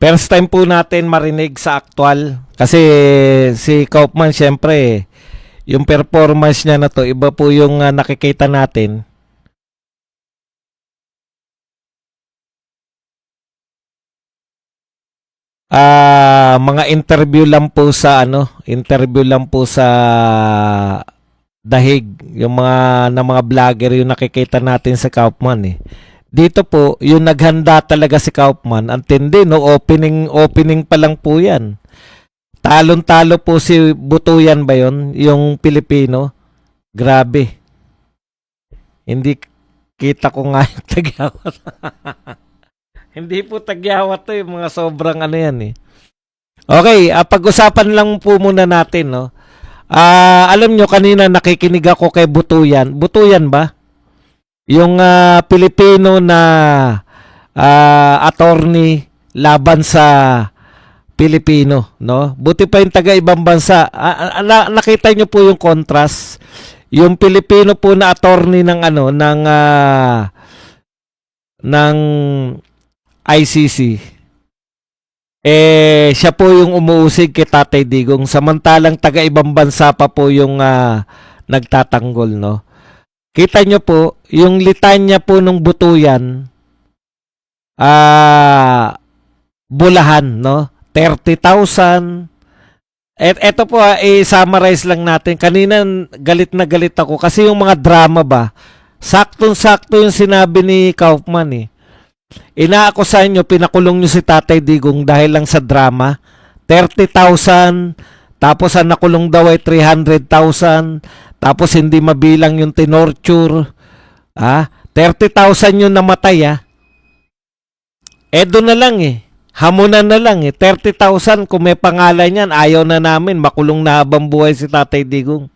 First time po natin marinig sa actual. Kasi si Kaufman, syempre, yung performance niya na to, iba po yung nakikita natin. Mga interview lang po sa interview lang po sa dahig, yung mga vlogger yung nakikita natin sa Kaufman eh. Dito po, yung naghanda talaga si Kaufman, ang tindi, no? Opening pa lang po yan. Talon-talo po si Butuyan ba yun? Yung Pilipino. Grabe. Hindi kita ko nga yung tagyawat. Hindi po tagyawat to, yung mga sobrang yan eh. Okay, pag-usapan lang po muna natin, no? Alam nyo, kanina nakikinig ako kay Butuyan. Butuyan ba? Yung Pilipino na attorney laban sa Pilipino, no? Buti pa yung taga ibang bansa. Nakita nyo po yung contrast. Yung Pilipino po na attorney ng ng ICC. Siya po yung umuusig kay Tatay Digong, samantalang taga ibang bansa pa po yung nagtatanggol, no? Kita nyo po, yung litanya po nung Butuyan, bulahan, no? 30,000. Eto po, i-summarize lang natin. Kanina, galit na galit ako kasi yung mga drama ba, saktong-sakto yung sinabi ni Kaufman eh. Inaakusahan nyo, pinakulong nyo si Tatay Digong dahil lang sa drama. 30,000, tapos ang nakulong daw ay 300,000, tapos hindi mabilang yung tinorture. 30,000 yung namatay doon na lang eh. Hamunan na lang eh. 30,000 kung may pangalan yan, ayaw na namin, makulong na habang buhay si Tatay Digong.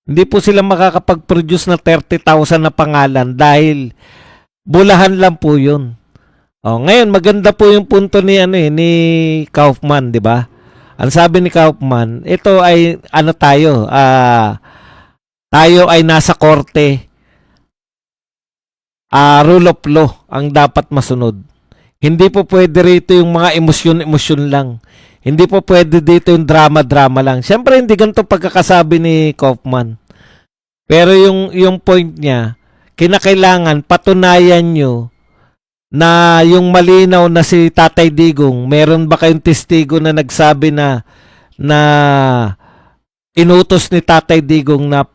Hindi po sila makakapag-produce na 30,000 na pangalan dahil bulahan lang po yun. Ngayon maganda po yung punto ni ni Kaufman, 'di ba? Ang sabi ni Kaufman, ito ay tayo ay nasa korte. Rule of law ang dapat masunod. Hindi po pwede rito yung mga emosyon lang. Hindi po pwede dito yung drama lang. Siyempre hindi ganito pagkakasabi ni Kaufman. Pero yung point niya, kinakailangan patunayan nyo na yung malinaw na si Tatay Digong, meron ba kayong testigo na nagsabi na inutos ni Tatay Digong na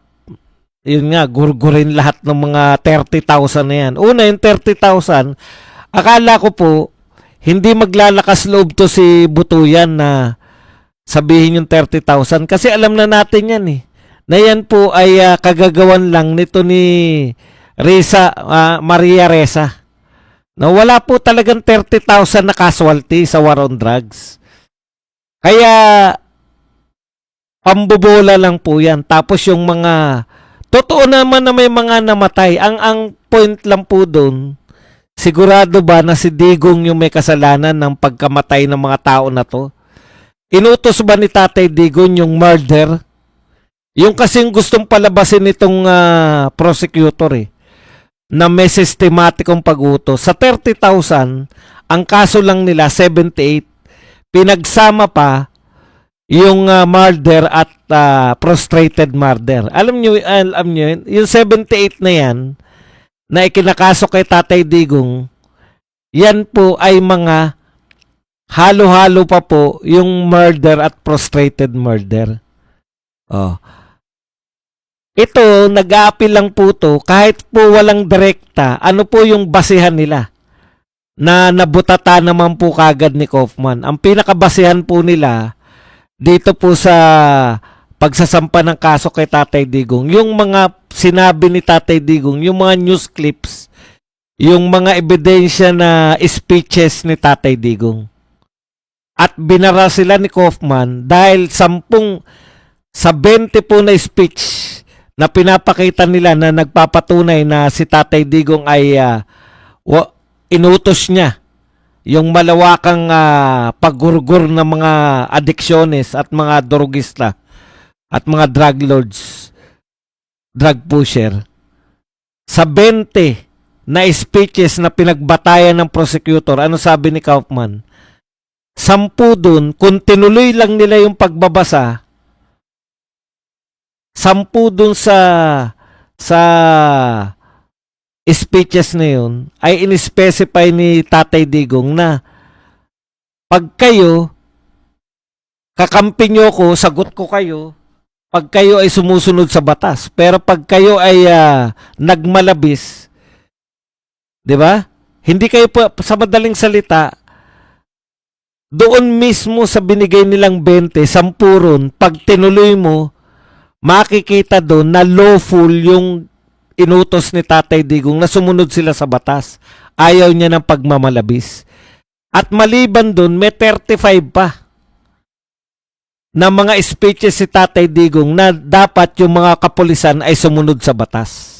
yun nga, gurgurin lahat ng mga 30,000 na yan. Una, yung 30,000, akala ko po, hindi maglalakas loob to si Butuyan na sabihin yung 30,000 kasi alam na natin yan eh. Na yan po ay kagagawan lang nito ni Maria Ressa. Na wala po talagang 30,000 na casualty sa war on drugs. Kaya pambobola lang po yan. Tapos yung mga totoo naman na may mga namatay. Ang point lang po doon, sigurado ba na si Digong yung may kasalanan ng pagkamatay ng mga tao na to? Inutos ba ni Tatay Digong yung murder? Yung kasing gustong palabasin itong prosecutor na may sistematikong pag-utos. Sa 30,000, ang kaso lang nila 78. Pinagsama pa yung murder at prostrated murder. Alam nyo yung 78 na yan na ikinakaso kay Tatay Digong, yan po ay mga halo-halo pa po yung murder at prostrated murder. Ito, nag-a-appeal lang po to, kahit po walang direkta, ano po yung basihan nila na nabutata naman po kagad ni Kaufman. Ang pinakabasihan po nila dito po sa pagsasampa ng kaso kay Tatay Digong, yung mga sinabi ni Tatay Digong, yung mga news clips, yung mga ebidensya na speeches ni Tatay Digong. At binara sila ni Kaufman dahil sa 20 po na speech na pinapakita nila na nagpapatunay na si Tatay Digong ay inutos niya yung malawakang paggurgur ng mga adiksyonez at mga drogista at mga drug lords, drug pusher. Sa 20 na speeches na pinagbatayan ng prosecutor, ano sabi ni Kaufman? 10 dun, kung tinuloy lang nila yung pagbabasa, 10 dun sa speeches na yun, ay in-specify ni Tatay Digong na pag kayo, kakampi nyo ko, sagot ko kayo, pag kayo ay sumusunod sa batas. Pero pag kayo ay nagmalabis, di ba? Hindi kayo sa madaling salita, doon mismo sa binigay nilang 20, 10 ron, pag tinuloy mo, makikita doon na lawful yung inutos ni Tatay Digong na sumunod sila sa batas. Ayaw niya ng pagmamalabis. At maliban doon, may 35 pa na mga speeches si Tatay Digong na dapat yung mga kapulisan ay sumunod sa batas.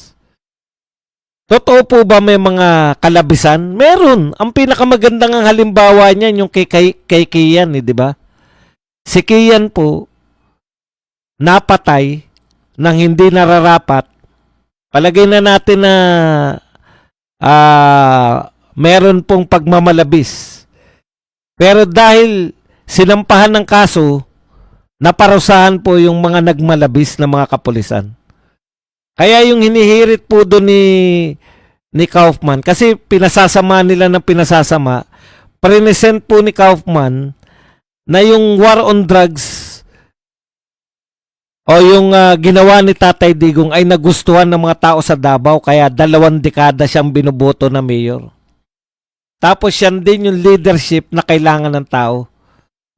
Totoo po ba may mga kalabisan? Meron. Ang pinakamagandang halimbawa niyan yung kay Kian, di ba? Si Kian po napatay nang hindi nararapat. Palagay na natin na meron pong pagmamalabis. Pero dahil sinampahan ng kaso, naparusahan po yung mga nagmalabis na mga kapulisan. Kaya yung hinihirit po doon ni Kaufman, kasi pinasasama nila ng pinasasama, present po ni Kaufman na yung war on drugs o yung ginawa ni Tatay Digong ay nagustuhan ng mga tao sa Davao, kaya 2 dekada siyang binuboto na mayor. Tapos yan din yung leadership na kailangan ng tao.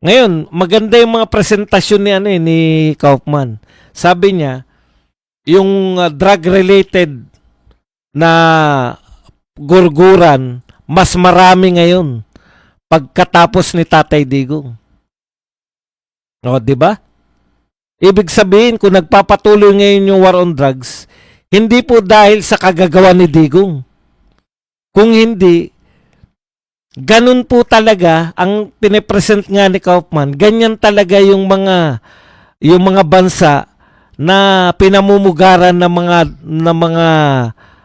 Ngayon, maganda yung mga presentasyon ni Kaufman. Sabi niya, yung drug-related na gurguran, mas marami ngayon pagkatapos ni Tatay Digong. O, di ba? Ibig sabihin, kung nagpapatuloy ngayon yung war on drugs, hindi po dahil sa kagagawa ni Digong. Kung hindi, ganun po talaga ang pinipresent nga ni Kaufman. Ganyan talaga yung mga bansa na pinamumugaran ng mga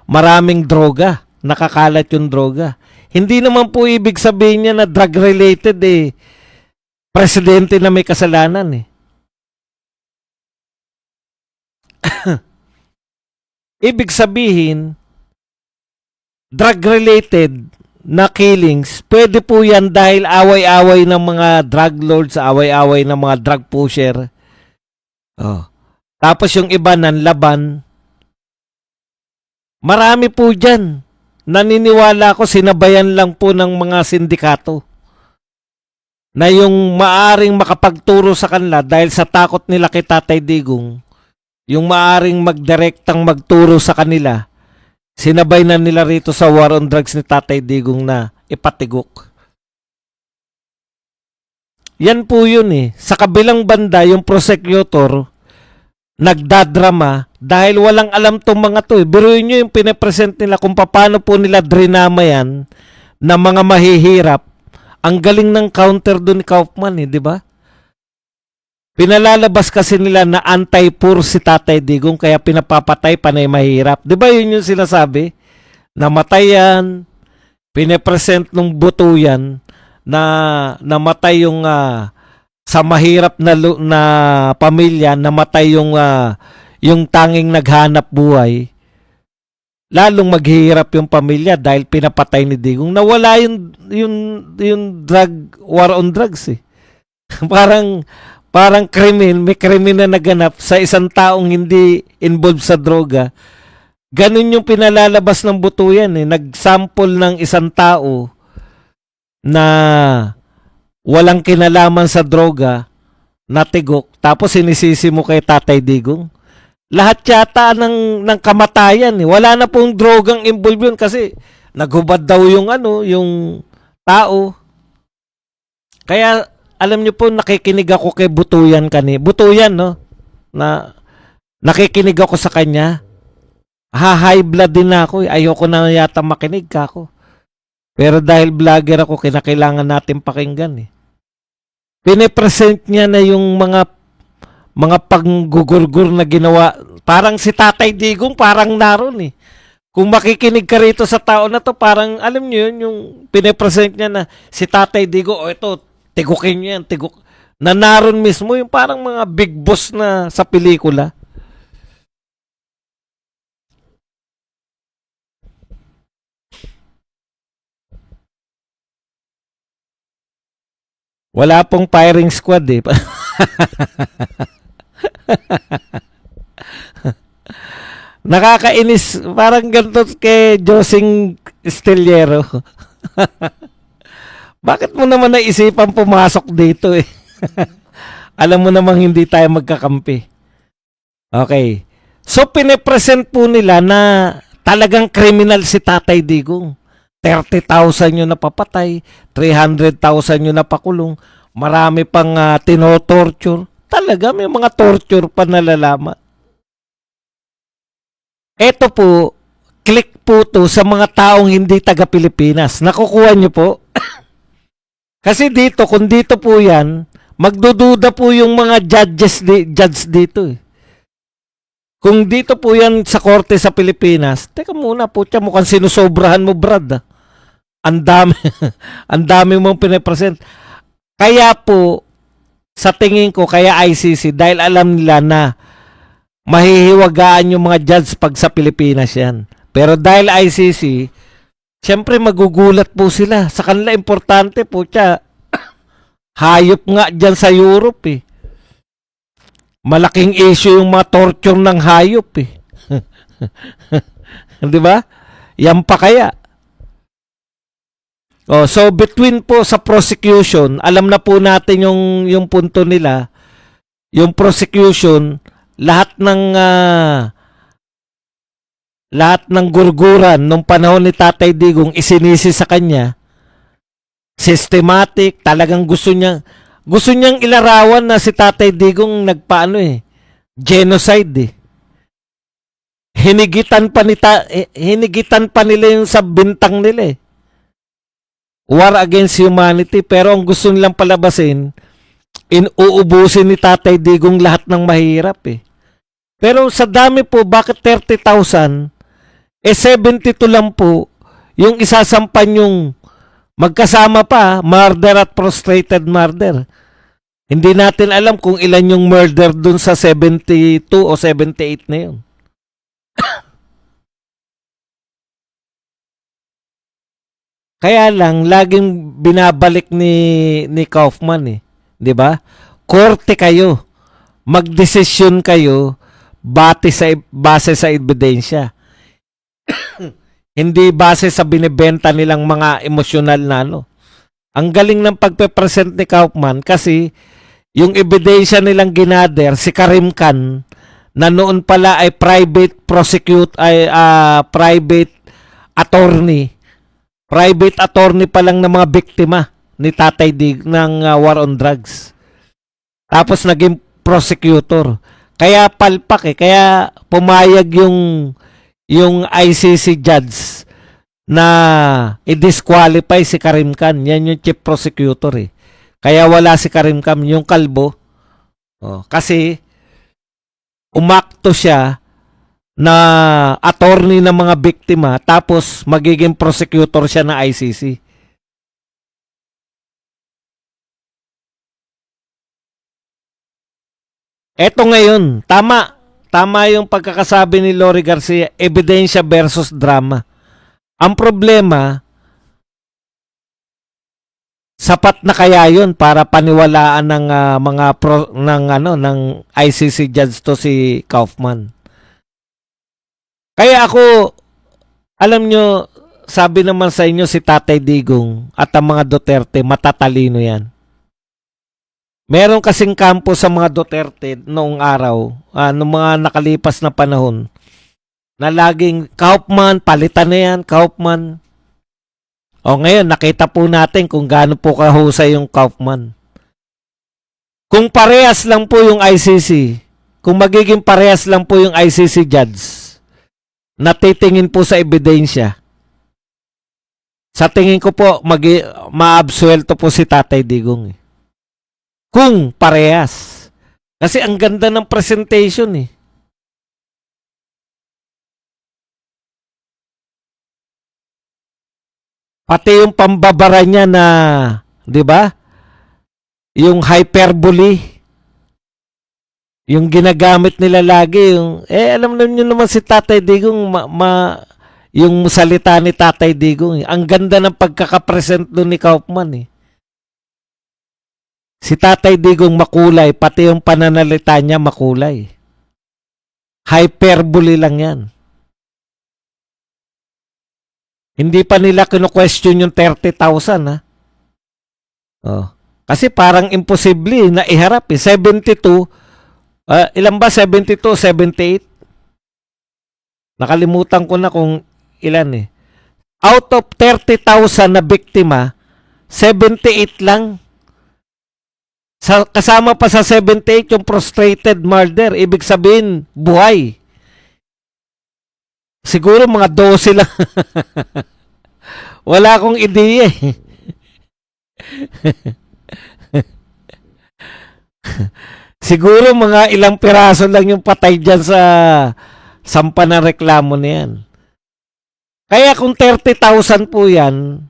maraming droga, nakakalat yung droga. Hindi naman po ibig sabihin niya na drug related presidente na may kasalanan Ibig sabihin, drug-related na killings, pwede po yan dahil away-away ng mga drug lords, away-away ng mga drug pusher. Oh. Tapos yung iba nanlaban. Marami po dyan. Naniniwala ko sinabayan lang po ng mga sindikato na yung maaring makapagturo sa kanila dahil sa takot nila kay Tatay Digong, yung maaring magdirektang magturo sa kanila, sinabay na nila rito sa war on drugs ni Tatay Digong na ipatigok. Yan po yun Sa kabilang banda, yung prosecutor, nagdadrama dahil walang alam tong mga to Biruin nyo yung pinapresent nila kung paano po nila drinama yan na mga mahihirap. Ang galing ng counter doon ni Kaufman di ba? Pinalalabas kasi nila na anti-poor si Tatay Digong kaya pinapapatay panay mahirap. Di ba yun yung sinasabi? Namatay yan, pinapresent nung buto yan na namatay yung sa mahirap na pamilya, namatay yung tanging naghanap buhay. Lalong maghihirap yung pamilya dahil pinapatay ni Digong. Nawala yung drug, war on drugs Parang may krimen na naganap sa isang taong hindi involved sa droga. Ganun yung pinalalabas ng buto yan Nag-sample ng isang tao na walang kinalaman sa droga, natigok, tapos sinisisi mo kay Tatay Digong. Lahat yata ng kamatayan Wala na pong drogang involved yun kasi naghubad daw yung tao. Kaya alam niyo po, nakikinig ako kay Butuyan Butuyan, na nakikinig ako sa kanya. High blood din ako Ayoko na yata makinig ako. Pero dahil vlogger ako, kinakailangan natin pakinggan Pinipresent niya na yung mga panggugurgur na ginawa. Parang si Tatay Digong, parang naroon Kung makikinig ka rito sa tao na to, parang alam niyo yun, yung pinipresent niya na si Tatay Digong, ito, Tigukin niyo yan, na naroon mismo yung parang mga big boss na sa pelikula. Wala pong firing squad eh. Nakakainis. Parang ganito kay Josing Estillero. Bakit mo naman naisipan pumasok dito eh? Alam mo namang hindi tayo magkakampi. Okay. So, pinepresent po nila na talagang criminal si Tatay Digong. 30,000 yung napapatay, 300,000 yung napakulong, marami pang tinotorture. Talaga, may mga torture pa nalalaman. Ito po, click po to sa mga taong hindi taga-Pilipinas. Nakukuha nyo po? Kasi dito, kung dito po yan, magdududa po yung mga judge dito eh. Kung dito po yan sa korte sa Pilipinas, teka muna po, mukhang sinusobrahan mo, Brad. Ang dami, ang dami mong pinapresent. Kaya po, sa tingin ko, kaya ICC, dahil alam nila na mahihiwagaan yung mga judge pag sa Pilipinas yan. Pero dahil ICC, siyempre magugulat po sila. Sa kanila importante po hayop nga dyan sa Europe eh. Malaking issue yung mga torture ng hayop eh. Di ba? Yan pa kaya. Oh, so between po sa prosecution, alam na po natin yung punto nila. Yung prosecution, lahat ng gurguran nung panahon ni Tatay Digong isinisi sa kanya. Systematic, talagang gusto niyang ilarawan na si Tatay Digong genocide eh. Hinigitan pa nila yung sa bintang nila eh. War against humanity, pero ang gusto nilang palabasin, uubusin ni Tatay Digong lahat ng mahirap eh. Pero sa dami po, bakit 30,000? 72 lang po yung isasampan yung magkasama pa, murder at frustrated murder. Hindi natin alam kung ilan yung murder dun sa 72 o 78 na yun. Kaya lang, laging binabalik ni Kaufman eh. 'Di ba? Korte kayo. Magdesisyon kayo base sa ebidensya. Hindi base sa binibenta nilang mga emosyonal na ano. Ang galing ng pagpe-present ni Kaufman kasi yung ebidensya nilang ginader, si Karim Khan, na noon pala ay private attorney pa lang ng mga biktima ni Tatay Dig ng war on drugs. Tapos naging prosecutor. Kaya palpak eh, kaya pumayag yung ICC judge na i-disqualify si Karim Khan. Yan yung chief prosecutor eh. Kaya wala si Karim Khan, yung kalbo. Oh, kasi umakto siya na attorney ng mga biktima tapos magiging prosecutor siya ng ICC. Eto ngayon, tama yung pagkakasabi ni Lori Garcia, ebidensya versus drama. Ang problema, sapat na kaya yun para paniwalaan ng ng ICC judge to si Kaufman. Kaya ako, alam nyo, sabi naman sa inyo si Tatay Digong at ang mga Duterte, matatalino yan. Meron kasing kampo sa mga Duterte noong araw, noong mga nakalipas na panahon, na laging, Kaufman, palitan na yan, Kaufman. O ngayon, nakita po natin kung gaano po kahusay yung Kaufman. Kung parehas lang po yung ICC, kung magiging parehas lang po yung ICC judge, natitingin po sa ebidensya, sa tingin ko po, maabsuelto po si Tatay Digong. Kung parehas. Kasi ang ganda ng presentation eh. Pati yung pambabara niya na, di ba? yung hyperbole, yung ginagamit nila lagi, yung, alam niyo naman si Tatay Digong, yung salita ni Tatay Digong, ang ganda ng pagkakapresent doon ni Kaufman eh. Si Tatay Digong makulay, pati yung pananalita niya makulay. Hyperbole lang yan. Hindi pa nila kino-question yung 30,000 ha. Oh. Kasi parang imposible na iharap eh. 72, ilan ba? 72, 78? Nakalimutan ko na kung ilan eh. Out of 30,000 na biktima, 78 lang. Kasama pa sa 78 yung frustrated murder. Ibig sabihin, buhay. Siguro mga 12 lang. Wala akong ideya eh. Siguro mga ilang piraso lang yung patay dyan sa sampa na reklamo na yan. Kaya kung 30,000 po yan,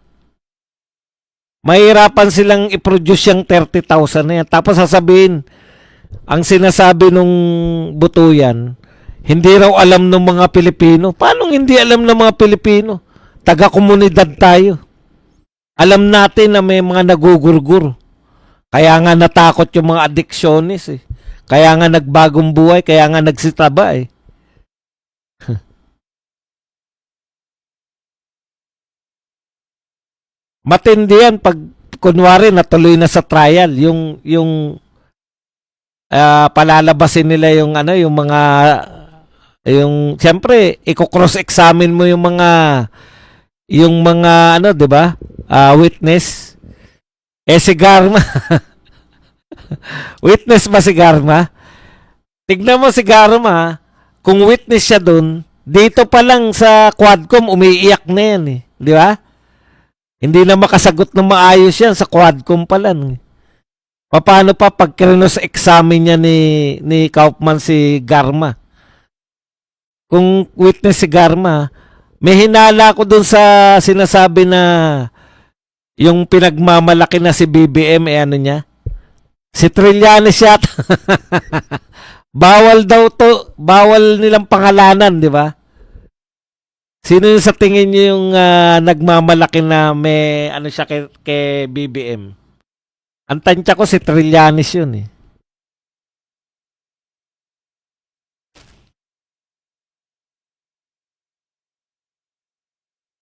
mahirapan silang i-produce yung 30,000 na yan. Tapos sasabihin, ang sinasabi nung buto yan, hindi raw alam ng mga Pilipino. Paano hindi alam ng mga Pilipino? Taga-komunidad tayo. Alam natin na may mga nagugurgur. Kaya nga natakot yung mga addiksyonis eh. Kaya nga nagbagong buhay, kaya nga nagsitaba eh. Matindi yan pag kunwari natuloy na sa trial yung palalabasin nila yung yung mga yung siyempre i-cross-examine mo yung mga 'di ba? Witness. Si Garma. Witness ba si Garma? Tignan mo si Garma, kung witness siya doon, dito pa lang sa Quadcom umiiyak na yan eh, 'di ba? Hindi na makasagot ng maayos yan sa Quadcom pa lang. Paano pa pag cross-examine niya ni Kaufman si Garma? Kung witness si Garma, may hinala ko dun sa sinasabi na yung pinagmamalaki na si BBM, ano niya? Si Trillanes yata. Bawal daw to, bawal nilang pangalanan, di ba? Sino yung sa tingin niyo yung nagmamalaki na may siya kay BBM? Ang tansya ko si Trillanes yun eh.